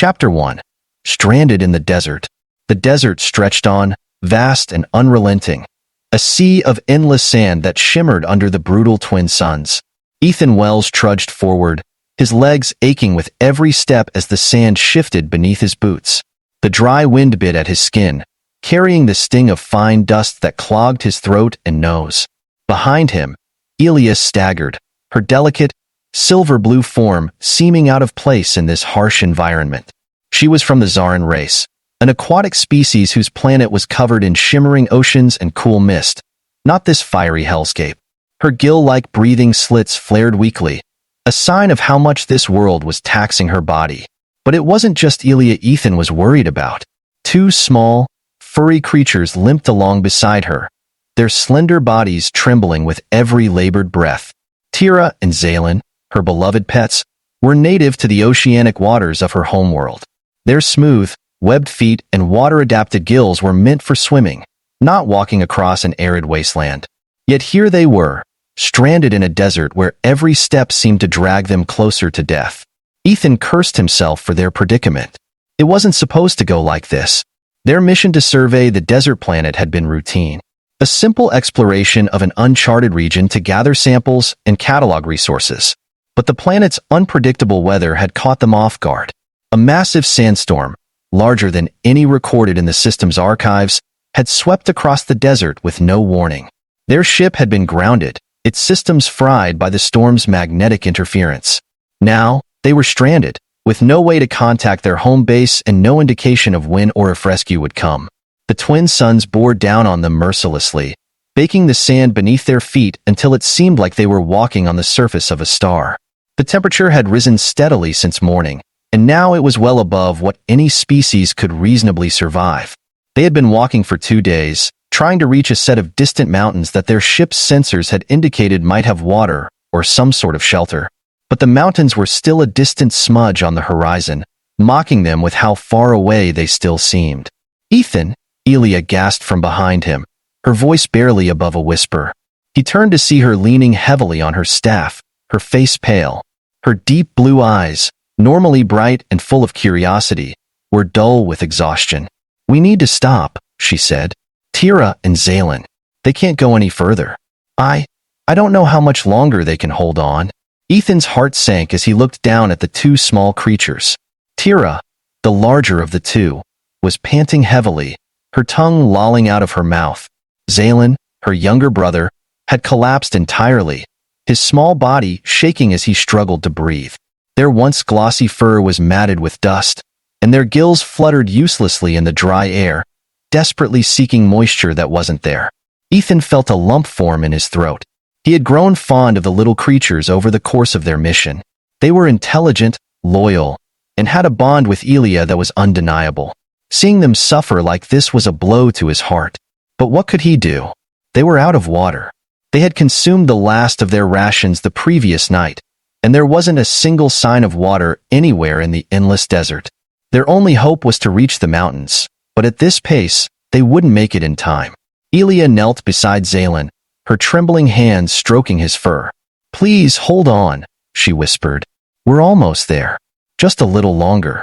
Chapter 1. Stranded in the desert. The desert stretched on, vast and unrelenting. A sea of endless sand that shimmered under the brutal twin suns. Ethan Wells trudged forward, his legs aching with every step as the sand shifted beneath his boots. The dry wind bit at his skin, carrying the sting of fine dust that clogged his throat and nose. Behind him, Elia staggered, her delicate, silver-blue form seeming out of place in this harsh environment. She was from the Zarin race, an aquatic species whose planet was covered in shimmering oceans and cool mist, not this fiery hellscape. Her gill-like breathing slits flared weakly, a sign of how much this world was taxing her body. But it wasn't just Elia Ethan was worried about. Two small, furry creatures limped along beside her, their slender bodies trembling with every labored breath. Tira and Zaylin, her beloved pets, were native to the oceanic waters of her homeworld. Their smooth, webbed feet and water-adapted gills were meant for swimming, not walking across an arid wasteland. Yet here they were, stranded in a desert where every step seemed to drag them closer to death. Ethan cursed himself for their predicament. It wasn't supposed to go like this. Their mission to survey the desert planet had been routine. A simple exploration of an uncharted region to gather samples and catalog resources. But the planet's unpredictable weather had caught them off guard. A massive sandstorm, larger than any recorded in the system's archives, had swept across the desert with no warning. Their ship had been grounded, its systems fried by the storm's magnetic interference. Now, they were stranded, with no way to contact their home base and no indication of when or if rescue would come. The twin suns bore down on them mercilessly, baking the sand beneath their feet until it seemed like they were walking on the surface of a star. The temperature had risen steadily since morning, and now it was well above what any species could reasonably survive. They had been walking for 2 days, trying to reach a set of distant mountains that their ship's sensors had indicated might have water or some sort of shelter. But the mountains were still a distant smudge on the horizon, mocking them with how far away they still seemed. "Ethan," Elia gasped from behind him, her voice barely above a whisper. He turned to see her leaning heavily on her staff, her face pale. Her deep blue eyes, normally bright and full of curiosity, were dull with exhaustion. "We need to stop," she said. "Tira and Zaylin, they can't go any further. I don't know how much longer they can hold on." Ethan's heart sank as he looked down at the two small creatures. Tira, the larger of the two, was panting heavily, her tongue lolling out of her mouth. Zaylin, her younger brother, had collapsed entirely, his small body shaking as he struggled to breathe. Their once glossy fur was matted with dust, and their gills fluttered uselessly in the dry air, desperately seeking moisture that wasn't there. Ethan felt a lump form in his throat. He had grown fond of the little creatures over the course of their mission. They were intelligent, loyal, and had a bond with Elia that was undeniable. Seeing them suffer like this was a blow to his heart. But what could he do? They were out of water. They had consumed the last of their rations the previous night, and there wasn't a single sign of water anywhere in the endless desert. Their only hope was to reach the mountains, but at this pace, they wouldn't make it in time. Elia knelt beside Zaylin, her trembling hands stroking his fur. "Please hold on," she whispered. "We're almost there. Just a little longer."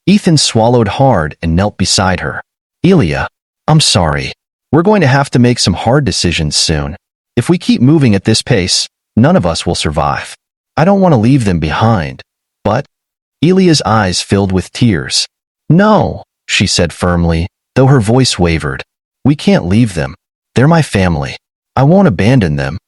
Ethan swallowed hard and knelt beside her. "Elia, I'm sorry. We're going to have to make some hard decisions soon. If we keep moving at this pace, none of us will survive. I don't want to leave them behind, but—" Elia's eyes filled with tears. "No," she said firmly, though her voice wavered. "We can't leave them. They're my family. I won't abandon them."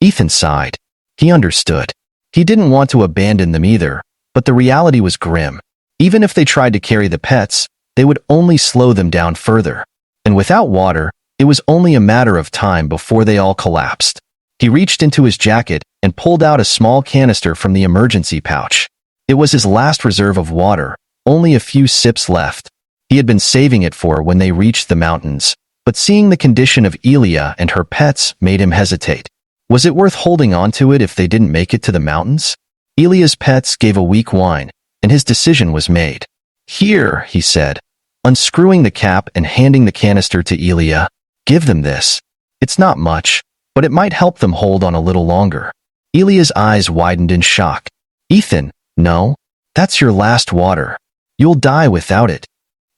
Ethan sighed. He understood. He didn't want to abandon them either, but the reality was grim. Even if they tried to carry the pets, they would only slow them down further. And without water, it was only a matter of time before they all collapsed. He reached into his jacket and pulled out a small canister from the emergency pouch. It was his last reserve of water, only a few sips left. He had been saving it for when they reached the mountains, but seeing the condition of Elia and her pets made him hesitate. Was it worth holding on to it if they didn't make it to the mountains? Elia's pets gave a weak whine, and his decision was made. "Here," he said, unscrewing the cap and handing the canister to Elia. "Give them this. It's not much, but it might help them hold on a little longer." Elia's eyes widened in shock. "Ethan, no, that's your last water. You'll die without it.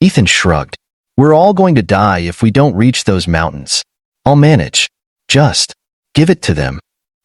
Ethan shrugged. We're all going to die if we don't reach those mountains. I'll manage. Just give it to them.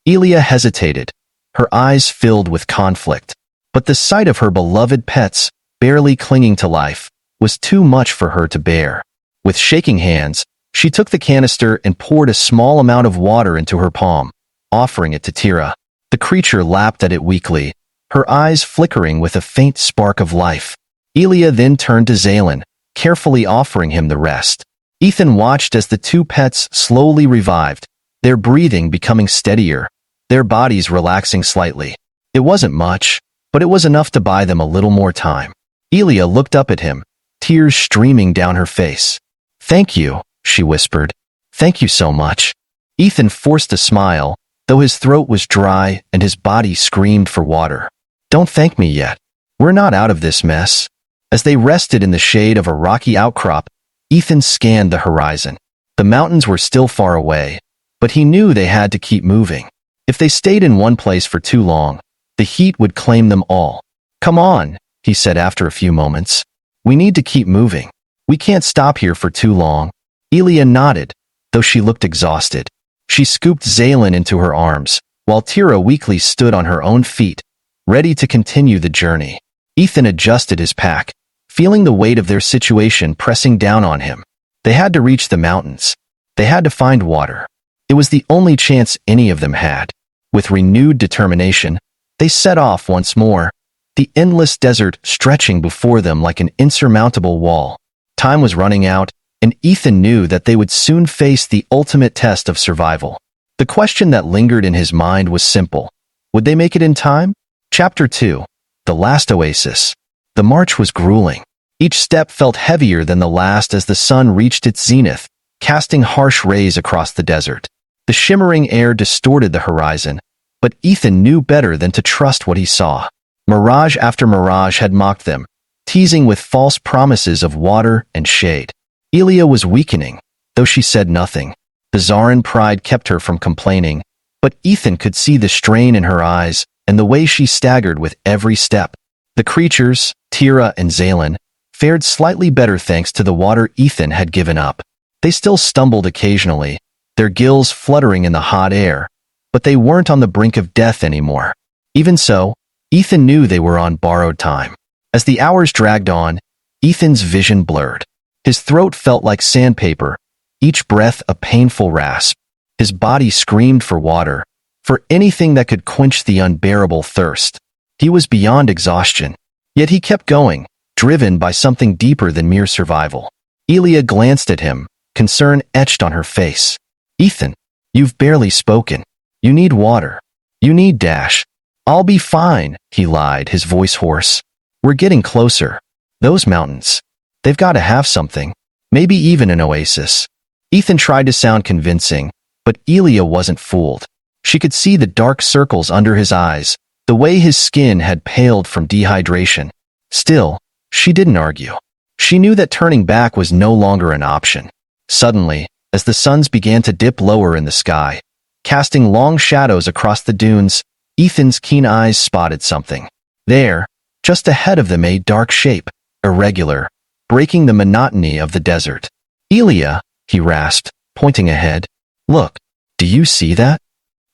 Elia hesitated, her eyes filled with conflict. But the sight of her beloved pets, barely clinging to life, was too much for her to bear. With shaking hands, she took the canister and poured a small amount of water into her palm, offering it to Tira. The creature lapped at it weakly, her eyes flickering with a faint spark of life. Elia then turned to Zalen, carefully offering him the rest. Ethan watched as the two pets slowly revived, their breathing becoming steadier, their bodies relaxing slightly. It wasn't much, but it was enough to buy them a little more time. Elia looked up at him, tears streaming down her face. "Thank you," she whispered. "Thank you so much." Ethan forced a smile, though his throat was dry and his body screamed for water. "Don't thank me yet. We're not out of this mess." As they rested in the shade of a rocky outcrop, Ethan scanned the horizon. The mountains were still far away, but he knew they had to keep moving. If they stayed in one place for too long, the heat would claim them all. "Come on," he said after a few moments. "We need to keep moving. We can't stop here for too long." Elia nodded, though she looked exhausted. She scooped Zalen into her arms, while Tira weakly stood on her own feet, ready to continue the journey. Ethan adjusted his pack, feeling the weight of their situation pressing down on him. They had to reach the mountains. They had to find water. It was the only chance any of them had. With renewed determination, they set off once more, the endless desert stretching before them like an insurmountable wall. Time was running out, and Ethan knew that they would soon face the ultimate test of survival. The question that lingered in his mind was simple. Would they make it in time? Chapter 2. The Last Oasis. The march was grueling. Each step felt heavier than the last as the sun reached its zenith, casting harsh rays across the desert. The shimmering air distorted the horizon, but Ethan knew better than to trust what he saw. Mirage after mirage had mocked them, teasing with false promises of water and shade. Elia was weakening, though she said nothing. The Zarin pride kept her from complaining, but Ethan could see the strain in her eyes and the way she staggered with every step. The creatures, Tira and Zalen, fared slightly better thanks to the water Ethan had given up. They still stumbled occasionally, their gills fluttering in the hot air, but they weren't on the brink of death anymore. Even so, Ethan knew they were on borrowed time. As the hours dragged on, Ethan's vision blurred. His throat felt like sandpaper, each breath a painful rasp. His body screamed for water, for anything that could quench the unbearable thirst. He was beyond exhaustion, yet he kept going, driven by something deeper than mere survival. Elia glanced at him, concern etched on her face. "Ethan, you've barely spoken. You need water. You need dash." "I'll be fine," he lied, his voice hoarse. "We're getting closer. Those mountains. They've got to have something. Maybe even an oasis." Ethan tried to sound convincing, but Elia wasn't fooled. She could see the dark circles under his eyes, the way his skin had paled from dehydration. Still, she didn't argue. She knew that turning back was no longer an option. Suddenly, as the suns began to dip lower in the sky, casting long shadows across the dunes, Ethan's keen eyes spotted something. There, just ahead of them, a dark shape, irregular, breaking the monotony of the desert. "Elia," he rasped, pointing ahead. "Look, do you see that?"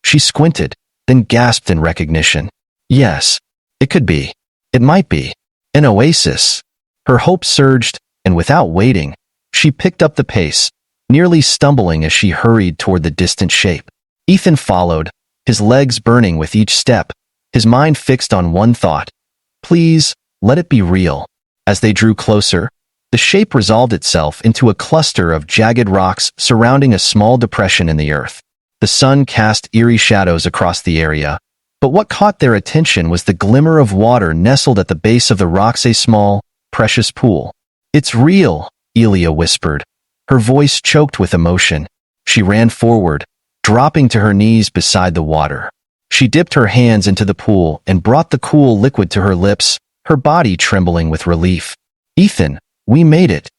She squinted, then gasped in recognition. Yes, it could be. It might be. An oasis. Her hope surged, and without waiting, she picked up the pace, nearly stumbling as she hurried toward the distant shape. Ethan followed, his legs burning with each step, his mind fixed on one thought. Please, let it be real. As they drew closer, the shape resolved itself into a cluster of jagged rocks surrounding a small depression in the earth. The sun cast eerie shadows across the area, but what caught their attention was the glimmer of water nestled at the base of the rocks, a small, precious pool. "It's real," Elia whispered, her voice choked with emotion. She ran forward, dropping to her knees beside the water. She dipped her hands into the pool and brought the cool liquid to her lips, her body trembling with relief. "Ethan, we made it."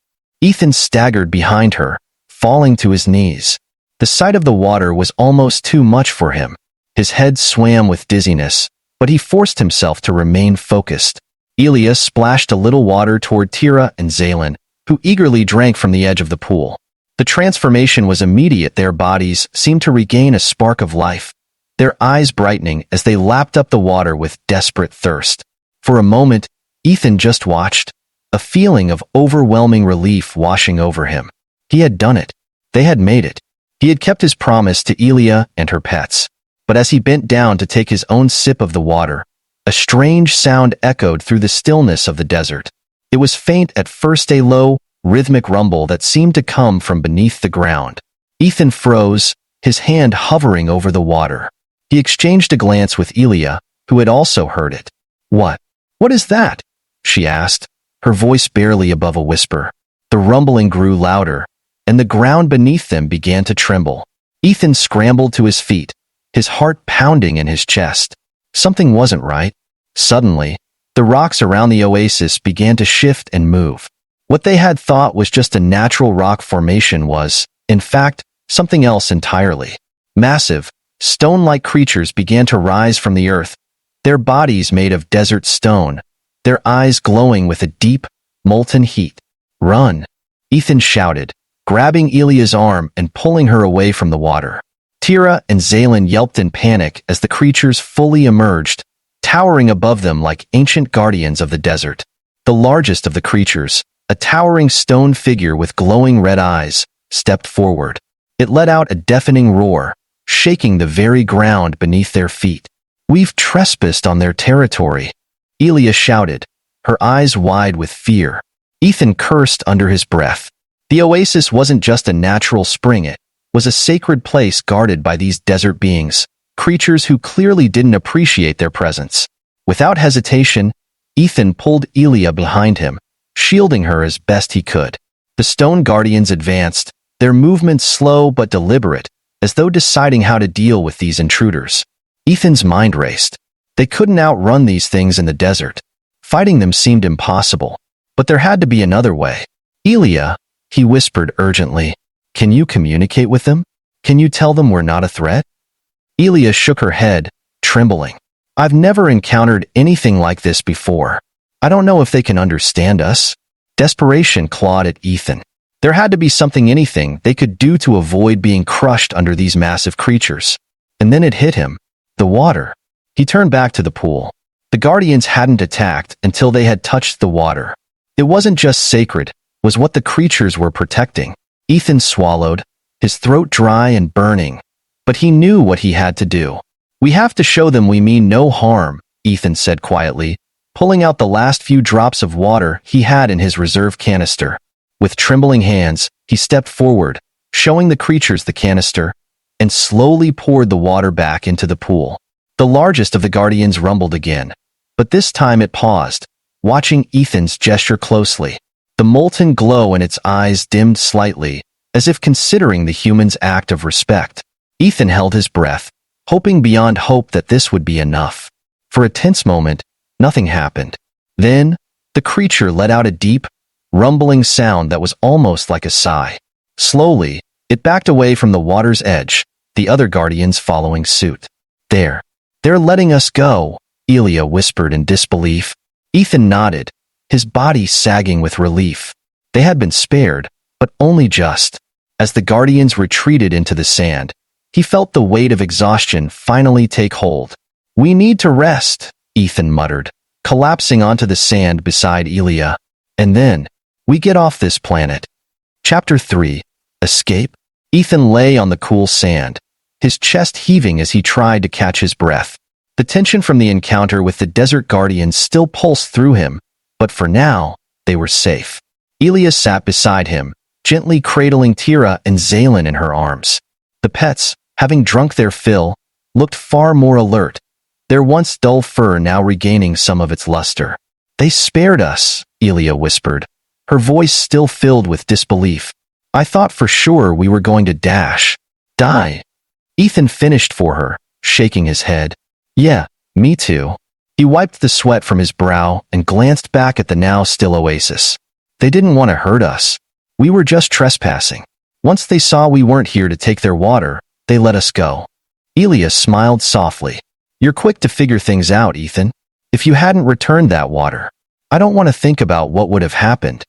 Ethan staggered behind her, falling to his knees. The sight of the water was almost too much for him. His head swam with dizziness, but he forced himself to remain focused. Elia splashed a little water toward Tira and Zalen, who eagerly drank from the edge of the pool. The transformation was immediate. Their bodies seemed to regain a spark of life, their eyes brightening as they lapped up the water with desperate thirst. For a moment, Ethan just watched, a feeling of overwhelming relief washing over him. He had done it. They had made it. He had kept his promise to Elia and her pets. But as he bent down to take his own sip of the water, a strange sound echoed through the stillness of the desert. It was faint at first, a low, rhythmic rumble that seemed to come from beneath the ground. Ethan froze, his hand hovering over the water. He exchanged a glance with Elia, who had also heard it. What is that?" she asked, her voice barely above a whisper. The rumbling grew louder, and the ground beneath them began to tremble. Ethan scrambled to his feet, his heart pounding in his chest. Something wasn't right. Suddenly, the rocks around the oasis began to shift and move. What they had thought was just a natural rock formation was, in fact, something else entirely. Massive, stone-like creatures began to rise from the earth, their bodies made of desert stone, their eyes glowing with a deep, molten heat. "Run!" Ethan shouted, grabbing Elia's arm and pulling her away from the water. Tira and Zalen yelped in panic as the creatures fully emerged, towering above them like ancient guardians of the desert. The largest of the creatures, a towering stone figure with glowing red eyes, stepped forward. It let out a deafening roar, shaking the very ground beneath their feet. "We've trespassed on their territory," Elia shouted, her eyes wide with fear. Ethan cursed under his breath. The oasis wasn't just a natural spring, it was a sacred place guarded by these desert beings, creatures who clearly didn't appreciate their presence. Without hesitation, Ethan pulled Elia behind him, shielding her as best he could. The stone guardians advanced, their movements slow but deliberate, as though deciding how to deal with these intruders. Ethan's mind raced. They couldn't outrun these things in the desert. Fighting them seemed impossible, but there had to be another way. "Elia," he whispered urgently, "can you communicate with them? Can you tell them we're not a threat?" Elia shook her head, trembling. "I've never encountered anything like this before. I don't know if they can understand us." Desperation clawed at Ethan. There had to be anything they could do to avoid being crushed under these massive creatures. And then it hit him. The water. He turned back to the pool. The guardians hadn't attacked until they had touched the water. It wasn't just sacred, it was what the creatures were protecting. Ethan swallowed, his throat dry and burning. But he knew what he had to do. "We have to show them we mean no harm," Ethan said quietly, pulling out the last few drops of water he had in his reserve canister. With trembling hands, he stepped forward, showing the creatures the canister, and slowly poured the water back into the pool. The largest of the guardians rumbled again, but this time it paused, watching Ethan's gesture closely. The molten glow in its eyes dimmed slightly, as if considering the human's act of respect. Ethan held his breath, hoping beyond hope that this would be enough. For a tense moment, nothing happened. Then, the creature let out a deep, rumbling sound that was almost like a sigh. Slowly, it backed away from the water's edge, the other guardians following suit. They're letting us go," Elia whispered in disbelief. Ethan nodded, his body sagging with relief. They had been spared, but only just. As the guardians retreated into the sand, he felt the weight of exhaustion finally take hold. "We need to rest," Ethan muttered, collapsing onto the sand beside Elia. "And then, we get off this planet." Chapter 3. Escape? Ethan lay on the cool sand, his chest heaving as he tried to catch his breath. The tension from the encounter with the desert guardians still pulsed through him, but for now, they were safe. Elia sat beside him, gently cradling Tira and Zalen in her arms. The pets, having drunk their fill, looked far more alert, their once dull fur now regaining some of its luster. "They spared us," Elia whispered, her voice still filled with disbelief. "I thought for sure we were going to die." Ethan finished for her, shaking his head. "Yeah, me too." He wiped the sweat from his brow and glanced back at the now still oasis. "They didn't want to hurt us. We were just trespassing. Once they saw we weren't here to take their water, they let us go." Elia smiled softly. "You're quick to figure things out, Ethan. If you hadn't returned that water, I don't want to think about what would have happened.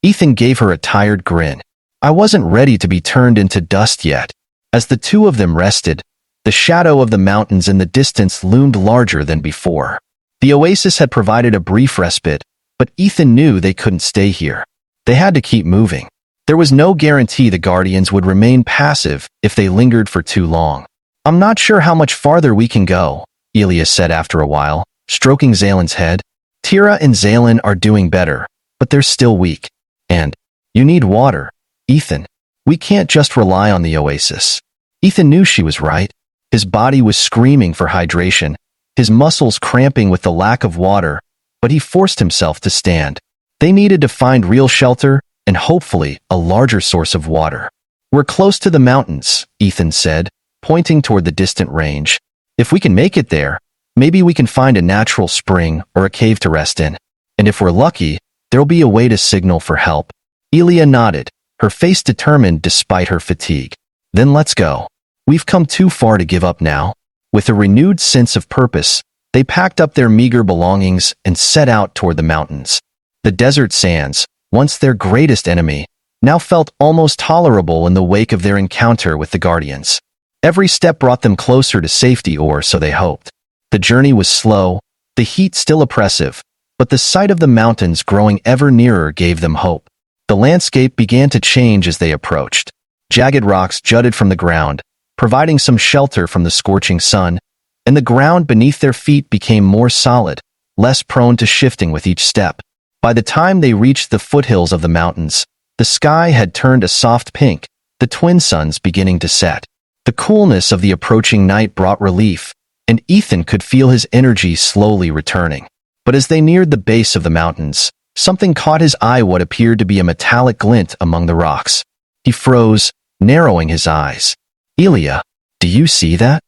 Ethan gave her a tired grin. I wasn't ready to be turned into dust yet. As the two of them rested, the shadow of the mountains in the distance loomed larger than before. The oasis had provided a brief respite, but Ethan knew they couldn't stay here. They had to keep moving. There was no guarantee the Guardians would remain passive if they lingered for too long. I'm not sure how much farther we can go, Ilya said after a while, stroking Zalen's head. Tira and Zalen are doing better, but they're still weak. And you need water, Ethan. We can't just rely on the oasis. Ethan knew she was right. His body was screaming for hydration, his muscles cramping with the lack of water, but he forced himself to stand. They needed to find real shelter and hopefully a larger source of water. We're close to the mountains, Ethan said, pointing toward the distant range. If we can make it there, maybe we can find a natural spring or a cave to rest in. And if we're lucky, there'll be a way to signal for help. Ilya nodded, her face determined despite her fatigue. Then let's go. We've come too far to give up now. With a renewed sense of purpose, they packed up their meager belongings and set out toward the mountains. The desert sands, once their greatest enemy, now felt almost tolerable in the wake of their encounter with the Guardians. Every step brought them closer to safety, or so they hoped. The journey was slow, the heat still oppressive, but the sight of the mountains growing ever nearer gave them hope. The landscape began to change as they approached. Jagged rocks jutted from the ground, providing some shelter from the scorching sun, and the ground beneath their feet became more solid, less prone to shifting with each step. By the time they reached the foothills of the mountains, the sky had turned a soft pink, the twin suns beginning to set. The coolness of the approaching night brought relief, and Ethan could feel his energy slowly returning. But as they neared the base of the mountains, something caught his eye, what appeared to be a metallic glint among the rocks. He froze, narrowing his eyes. Ilya, do you see that?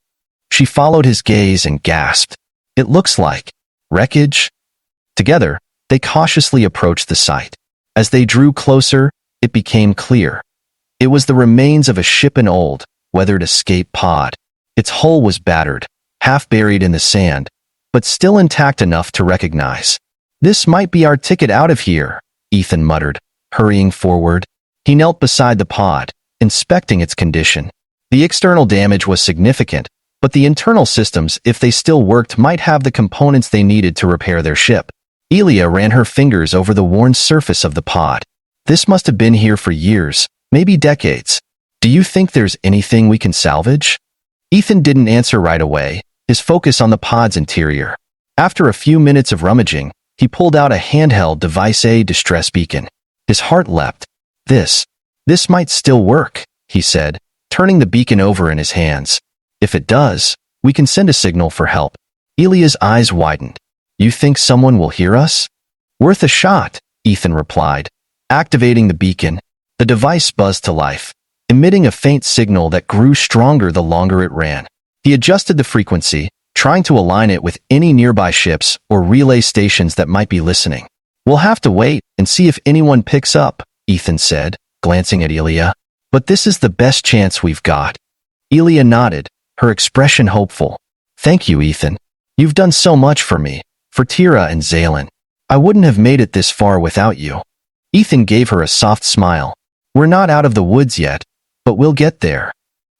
She followed his gaze and gasped. It looks like wreckage. Together, they cautiously approached the site. As they drew closer, it became clear. It was the remains of a ship, an old, weathered escape pod. Its hull was battered, half buried in the sand, but still intact enough to recognize. This might be our ticket out of here, Ethan muttered, hurrying forward. He knelt beside the pod, inspecting its condition. The external damage was significant, but the internal systems, if they still worked, might have the components they needed to repair their ship. Ilya ran her fingers over the worn surface of the pod. This must have been here for years, maybe decades. Do you think there's anything we can salvage? Ethan didn't answer right away, his focus on the pod's interior. After a few minutes of rummaging, he pulled out a handheld device, a distress beacon. His heart leapt. This might still work, he said, turning the beacon over in his hands. If it does, we can send a signal for help. Ilya's eyes widened. You think someone will hear us? Worth a shot, Ethan replied. Activating the beacon, the device buzzed to life, emitting a faint signal that grew stronger the longer it ran. He adjusted the frequency, trying to align it with any nearby ships or relay stations that might be listening. We'll have to wait and see if anyone picks up, Ethan said, glancing at Ilya. But this is the best chance we've got. Ilya nodded, her expression hopeful. Thank you, Ethan. You've done so much for me, for Tira and Zalen. I wouldn't have made it this far without you. Ethan gave her a soft smile. We're not out of the woods yet, but we'll get there.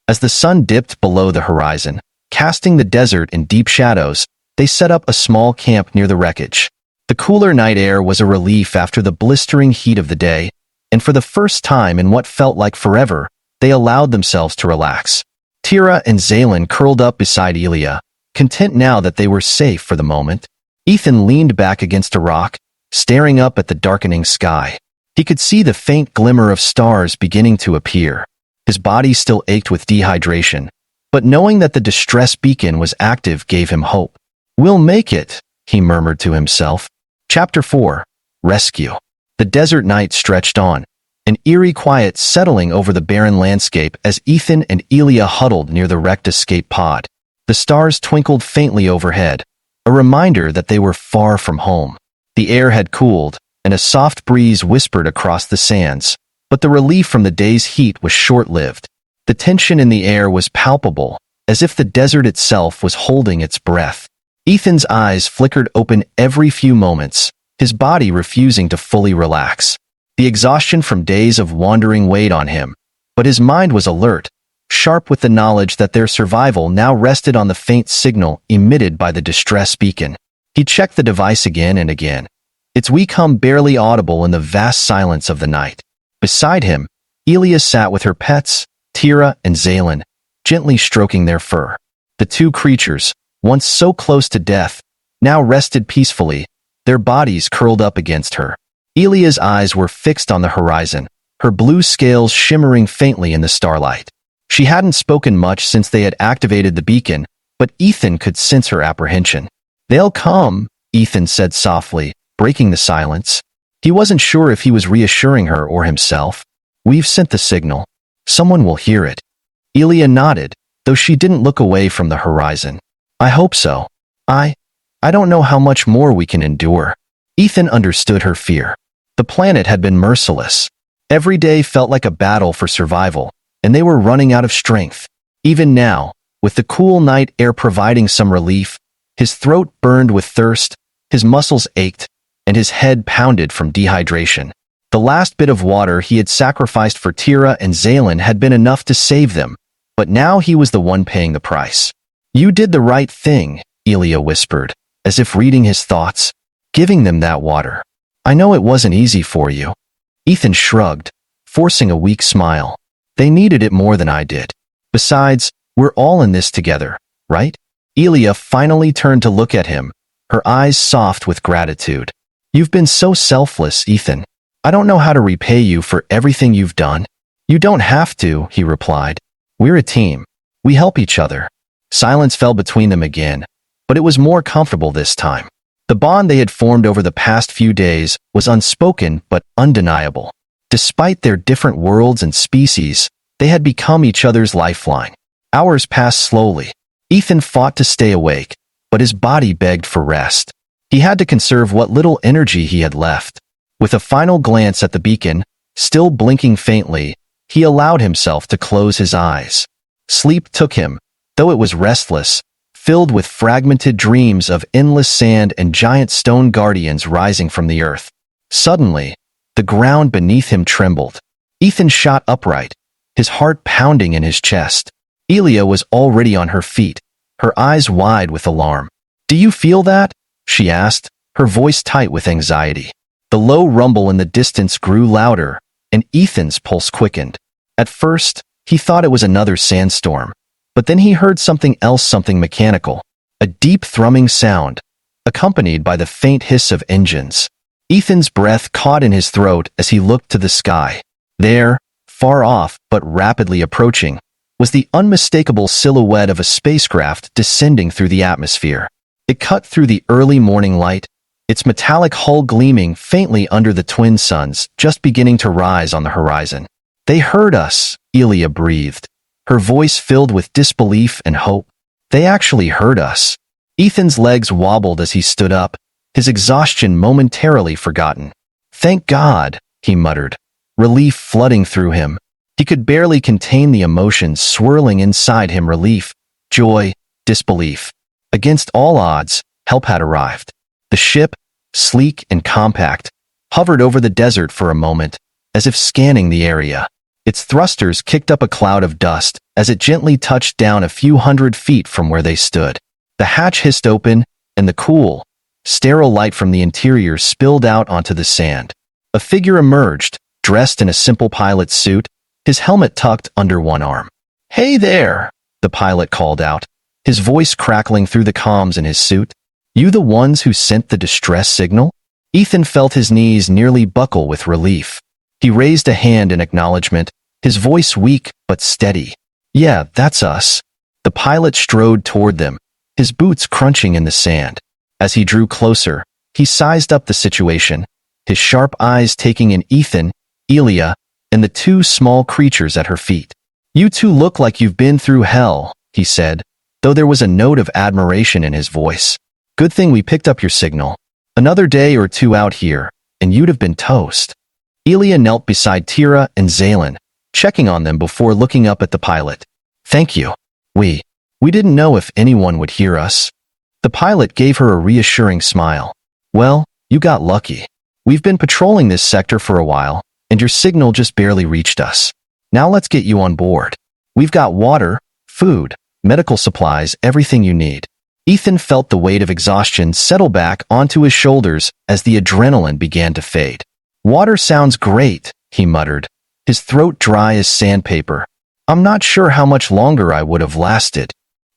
As the sun dipped below the horizon, casting the desert in deep shadows, they set up a small camp near the wreckage. The cooler night air was a relief after the blistering heat of the day, and for the first time in what felt like forever, they allowed themselves to relax. Tira and Zalen curled up beside Ilya, content now that they were safe for the moment. Ethan leaned back against a rock, staring up at the darkening sky. He could see the faint glimmer of stars beginning to appear. His body still ached with dehydration, but knowing that the distress beacon was active gave him hope. We'll make it, he murmured to himself. Chapter 4. Rescue. The desert night stretched on, an eerie quiet settling over the barren landscape as Ethan and Ilya huddled near the wrecked escape pod. The stars twinkled faintly overhead, a reminder that they were far from home. The air had cooled, and a soft breeze whispered across the sands, but the relief from the day's heat was short-lived. The tension in the air was palpable, as if the desert itself was holding its breath. Ethan's eyes flickered open every few moments, his body refusing to fully relax. The exhaustion from days of wandering weighed on him, but his mind was alert, sharp with the knowledge that their survival now rested on the faint signal emitted by the distress beacon. He checked the device again and again, its weak hum barely audible in the vast silence of the night. Beside him, Elia sat with her pets, Tira and Zalen, gently stroking their fur. The two creatures, once so close to death, now rested peacefully, their bodies curled up against her. Elia's eyes were fixed on the horizon, her blue scales shimmering faintly in the starlight. She hadn't spoken much since they had activated the beacon, but Ethan could sense her apprehension. "They'll come," Ethan said softly, breaking the silence. He wasn't sure if he was reassuring her or himself. "We've sent the signal. Someone will hear it." Elia nodded, though she didn't look away from the horizon. "I hope so. I don't know how much more we can endure." Ethan understood her fear. The planet had been merciless. Every day felt like a battle for survival, and they were running out of strength. Even now, with the cool night air providing some relief, his throat burned with thirst, his muscles ached, and his head pounded from dehydration. The last bit of water he had sacrificed for Tira and Zalen had been enough to save them, but now he was the one paying the price. "You did the right thing," Elia whispered, as if reading his thoughts, "giving them that water. I know it wasn't easy for you." Ethan shrugged, forcing a weak smile. "They needed it more than I did. Besides, we're all in this together, right?" Elia finally turned to look at him, her eyes soft with gratitude. "You've been so selfless, Ethan. I don't know how to repay you for everything you've done." "You don't have to," he replied. "We're a team. We help each other." Silence fell between them again, but it was more comfortable this time. The bond they had formed over the past few days was unspoken but undeniable. Despite their different worlds and species, they had become each other's lifeline. Hours passed slowly. Ethan fought to stay awake, but his body begged for rest. He had to conserve what little energy he had left. With a final glance at the beacon, still blinking faintly, he allowed himself to close his eyes. Sleep took him, though it was restless, filled with fragmented dreams of endless sand and giant stone guardians rising from the earth. Suddenly, the ground beneath him trembled. Ethan shot upright, his heart pounding in his chest. Elia was already on her feet, her eyes wide with alarm. "Do you feel that?" she asked, her voice tight with anxiety. The low rumble in the distance grew louder, and Ethan's pulse quickened. At first, he thought it was another sandstorm, but then he heard something else, something mechanical, a deep thrumming sound, accompanied by the faint hiss of engines. Ethan's breath caught in his throat as he looked to the sky. There, far off but rapidly approaching, was the unmistakable silhouette of a spacecraft descending through the atmosphere. It cut through the early morning light, its metallic hull gleaming faintly under the twin suns just beginning to rise on the horizon. "They heard us," Elia breathed, her voice filled with disbelief and hope. "They actually heard us." Ethan's legs wobbled as he stood up, his exhaustion momentarily forgotten. "Thank God," he muttered, relief flooding through him. He could barely contain the emotions swirling inside him: relief, joy, disbelief. Against all odds, help had arrived. The ship, sleek and compact, hovered over the desert for a moment, as if scanning the area. Its thrusters kicked up a cloud of dust as it gently touched down a few hundred feet from where they stood. The hatch hissed open, and the cool, sterile light from the interior spilled out onto the sand. A figure emerged, dressed in a simple pilot's suit, his helmet tucked under one arm. "Hey there," the pilot called out, his voice crackling through the comms in his suit. "You the ones who sent the distress signal?" Ethan felt his knees nearly buckle with relief. He raised a hand in acknowledgement, his voice weak but steady. "Yeah, that's us." The pilot strode toward them, his boots crunching in the sand. As he drew closer, he sized up the situation, his sharp eyes taking in Ethan, Elia, and the two small creatures at her feet. "You two look like you've been through hell," he said, though there was a note of admiration in his voice. "Good thing we picked up your signal. Another day or two out here, and you'd have been toast." Elia knelt beside Tira and Zalen, checking on them before looking up at the pilot. "Thank you. We didn't know if anyone would hear us." The pilot gave her a reassuring smile. "Well, You got lucky. We've been patrolling this sector for a while, and your signal just barely reached us. Now let's get you on board. We've got water, food, medical supplies, everything you need." Ethan felt the weight of exhaustion settle back onto his shoulders as the adrenaline began to fade. "Water sounds great," he muttered, his throat dry as sandpaper. "I'm not sure how much longer I would have lasted."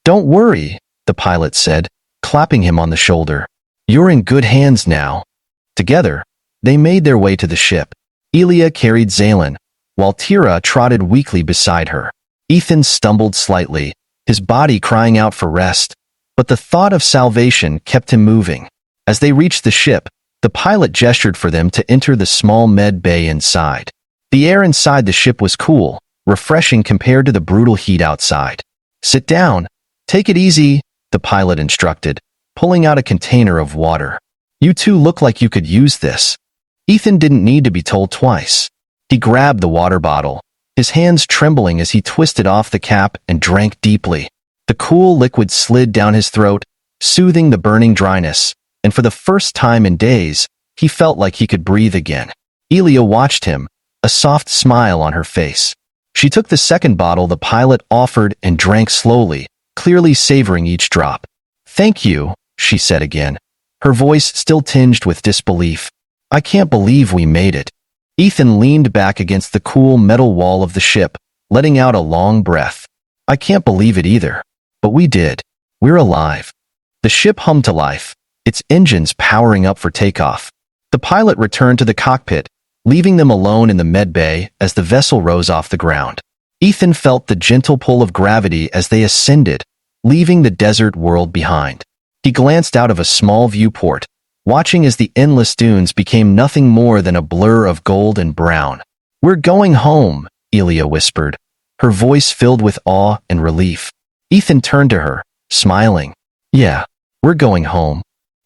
"Don't worry," the pilot said, clapping him on the shoulder. "You're in good hands now." Together, they made their way to the ship. Elia carried Zaylin, while Tira trotted weakly beside her. Ethan stumbled slightly, his body crying out for rest, but the thought of salvation kept him moving. As they reached the ship, the pilot gestured for them to enter the small med bay inside. The air inside the ship was cool, refreshing compared to the brutal heat outside. "Sit down. Take it easy," the pilot instructed, pulling out a container of water. "You two look like you could use this." Ethan didn't need to be told twice. He grabbed the water bottle, his hands trembling as he twisted off the cap and drank deeply. The cool liquid slid down his throat, soothing the burning dryness, and for the first time in days, he felt like he could breathe again. Elia watched him, a soft smile on her face. She took the second bottle the pilot offered and drank slowly, clearly savoring each drop. "Thank you," she said again, her voice still tinged with disbelief. "I can't believe we made it." Ethan leaned back against the cool metal wall of the ship, letting out a long breath. "I can't believe it either. But we did. We're alive." The ship hummed to life, its engines powering up for takeoff. The pilot returned to the cockpit, leaving them alone in the med bay as the vessel rose off the ground. Ethan felt the gentle pull of gravity as they ascended, leaving the desert world behind. He glanced out of a small viewport, watching as the endless dunes became nothing more than a blur of gold and brown. "We're going home," Elia whispered, her voice filled with awe and relief. Ethan turned to her, smiling. "Yeah, we're going home."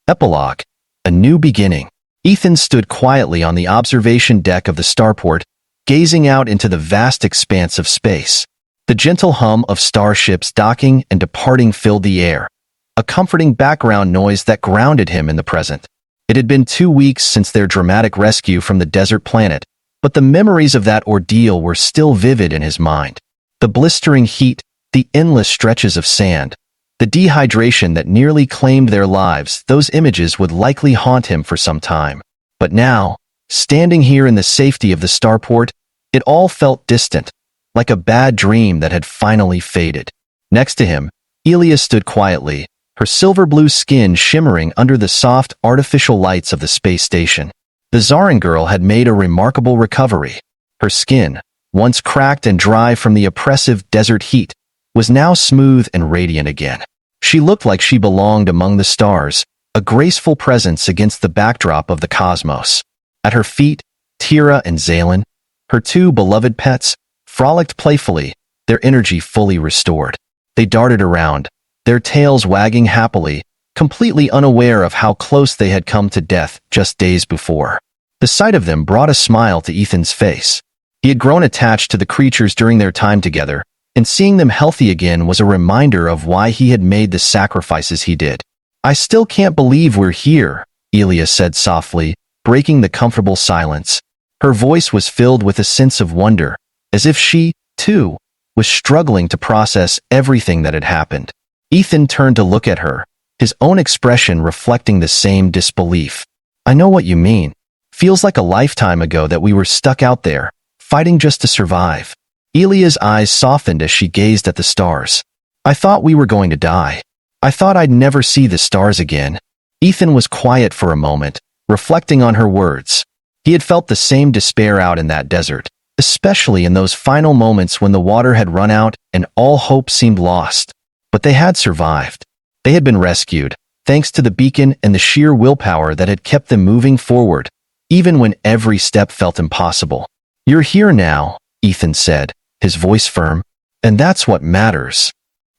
Epilogue. A new beginning. Ethan stood quietly on the observation deck of the starport, gazing out into the vast expanse of space. The gentle hum of starships docking and departing filled the air, a comforting background noise that grounded him in the present. It had been 2 weeks since their dramatic rescue from the desert planet, but the memories of that ordeal were still vivid in his mind. The blistering heat, the endless stretches of sand, the dehydration that nearly claimed their lives, those images would likely haunt him for some time. But now, standing here in the safety of the starport, it all felt distant, like a bad dream that had finally faded. Next to him, Elia stood quietly, her silver-blue skin shimmering under the soft, artificial lights of the space station. The Zarin girl had made a remarkable recovery. Her skin, once cracked and dry from the oppressive desert heat, was now smooth and radiant again. She looked like she belonged among the stars, a graceful presence against the backdrop of the cosmos. At her feet, Tira and Zaylin, her two beloved pets, frolicked playfully, their energy fully restored. They darted around, their tails wagging happily, completely unaware of how close they had come to death just days before. The sight of them brought a smile to Ethan's face. He had grown attached to the creatures during their time together, and seeing them healthy again was a reminder of why he had made the sacrifices he did. "I still can't believe we're here," Elia said softly, breaking the comfortable silence. Her voice was filled with a sense of wonder, as if she, too, was struggling to process everything that had happened. Ethan turned to look at her, his own expression reflecting the same disbelief. "I know what you mean. Feels like a lifetime ago that we were stuck out there, fighting just to survive." Elia's eyes softened as she gazed at the stars. "I thought we were going to die. I thought I'd never see the stars again." Ethan was quiet for a moment, reflecting on her words. He had felt the same despair out in that desert, especially in those final moments when the water had run out and all hope seemed lost. But they had survived. They had been rescued, thanks to the beacon and the sheer willpower that had kept them moving forward, even when every step felt impossible. "You're here now," Ethan said, his voice firm, "and that's what matters."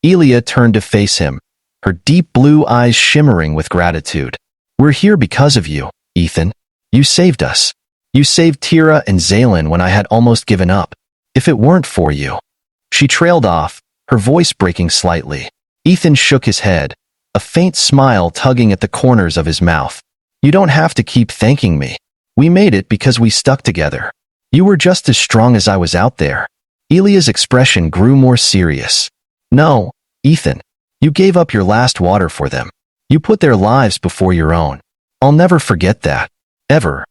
Elia turned to face him, her deep blue eyes shimmering with gratitude. "We're here because of you, Ethan. You saved us. You saved Tira and Zaylin when I had almost given up. If it weren't for you." She trailed off, her voice breaking slightly. Ethan shook his head, a faint smile tugging at the corners of his mouth. You don't have to keep thanking me. We made it because we stuck together. You were just as strong as I was out there." Elia's expression grew more serious. "No, Ethan. You gave up your last water for them. You put their lives before your own. I'll never forget that. Ever."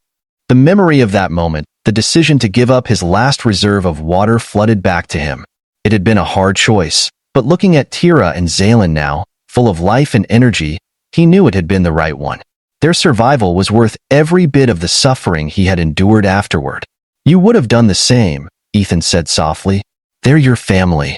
The memory of that moment, the decision to give up his last reserve of water flooded back to him. It had been a hard choice, but looking at Tira and Zaylin now, full of life and energy, he knew it had been the right one. Their survival was worth every bit of the suffering he had endured afterward. "You would have done the same," Ethan said softly. "They're your family."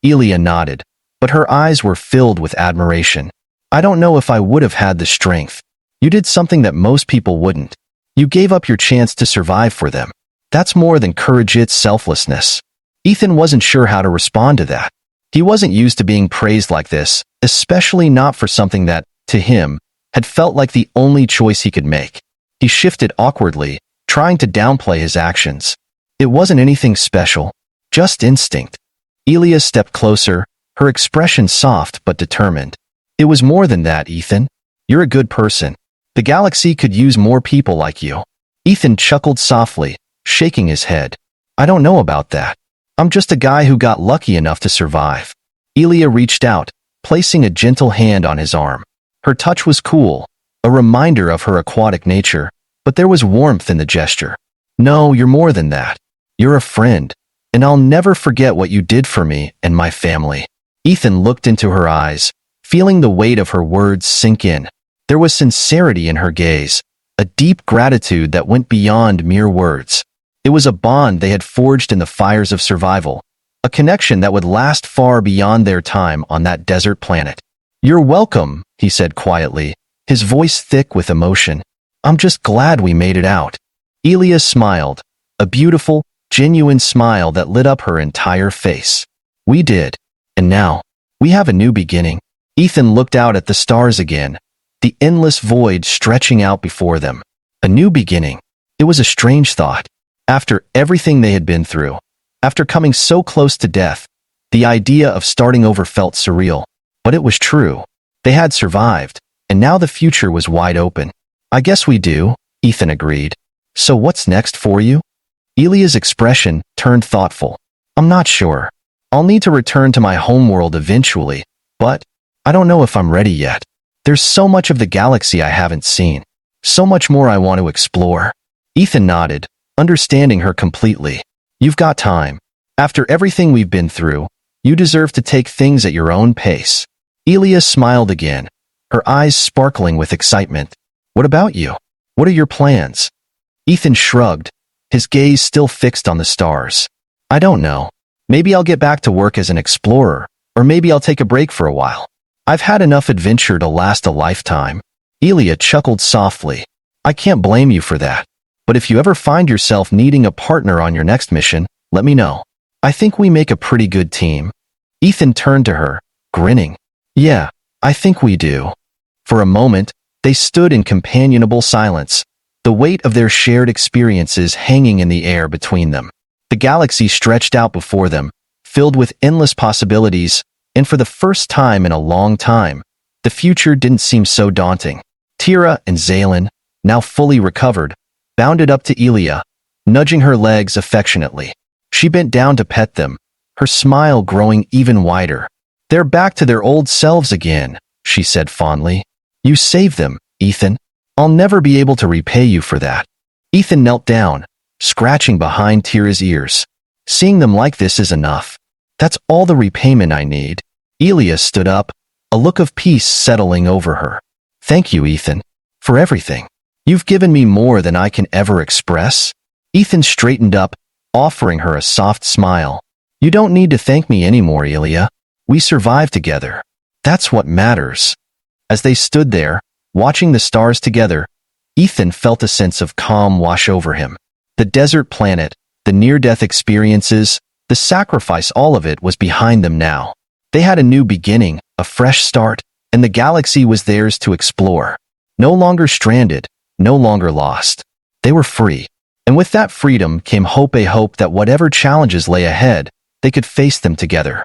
Elia nodded, but her eyes were filled with admiration. "I don't know if I would have had the strength. You did something that most people wouldn't. You gave up your chance to survive for them. That's more than courage, it's selflessness." Ethan wasn't sure how to respond to that. He wasn't used to being praised like this, especially not for something that, to him, had felt like the only choice he could make. He shifted awkwardly, trying to downplay his actions. It wasn't anything special, just instinct. Elia stepped closer, her expression soft but determined. "It was more than that, Ethan. You're a good person. The galaxy could use more people like you." Ethan chuckled softly, shaking his head. "I don't know about that. I'm just a guy who got lucky enough to survive." Elia reached out, placing a gentle hand on his arm. Her touch was cool, a reminder of her aquatic nature, but there was warmth in the gesture. "No, you're more than that. You're a friend, and I'll never forget what you did for me and my family." Ethan looked into her eyes, feeling the weight of her words sink in. There was sincerity in her gaze, a deep gratitude that went beyond mere words. It was a bond they had forged in the fires of survival, a connection that would last far beyond their time on that desert planet. "You're welcome," he said quietly, his voice thick with emotion. "I'm just glad we made it out." Elia smiled, a beautiful, genuine smile that lit up her entire face. "We did. And now, we have a new beginning." Ethan looked out at the stars again, the endless void stretching out before them. A new beginning. It was a strange thought. After everything they had been through, after coming so close to death, the idea of starting over felt surreal. But it was true. They had survived, and now the future was wide open. "I guess we do," Ethan agreed. "So what's next for you?" Elia's expression turned thoughtful. "I'm not sure. I'll need to return to my homeworld eventually, but I don't know if I'm ready yet. There's so much of the galaxy I haven't seen. So much more I want to explore." Ethan nodded, understanding her completely. "You've got time. After everything we've been through, you deserve to take things at your own pace." Elia smiled again, her eyes sparkling with excitement. "What about you? What are your plans?" Ethan shrugged, his gaze still fixed on the stars. "I don't know. Maybe I'll get back to work as an explorer, or maybe I'll take a break for a while. I've had enough adventure to last a lifetime." Elia chuckled softly. "I can't blame you for that. But if you ever find yourself needing a partner on your next mission, let me know. I think we make a pretty good team." Ethan turned to her, grinning. "Yeah, I think we do." For a moment, they stood in companionable silence, the weight of their shared experiences hanging in the air between them. The galaxy stretched out before them, filled with endless possibilities, and for the first time in a long time, the future didn't seem so daunting. Tira and Zaylin, now fully recovered, bounded up to Elia, nudging her legs affectionately. She bent down to pet them, her smile growing even wider. "They're back to their old selves again," she said fondly. "You saved them, Ethan. I'll never be able to repay you for that." Ethan knelt down, scratching behind Tira's ears. "Seeing them like this is enough. That's all the repayment I need." Elia stood up, a look of peace settling over her. "Thank you, Ethan, for everything. You've given me more than I can ever express." Ethan straightened up, offering her a soft smile. "You don't need to thank me anymore, Elia. We survived together. That's what matters." As they stood there, watching the stars together, Ethan felt a sense of calm wash over him. The desert planet, the near-death experiences, the sacrifice, all of it was behind them now. They had a new beginning, a fresh start, and the galaxy was theirs to explore. No longer stranded, no longer lost. They were free. And with that freedom came hope, a hope that whatever challenges lay ahead, they could face them together.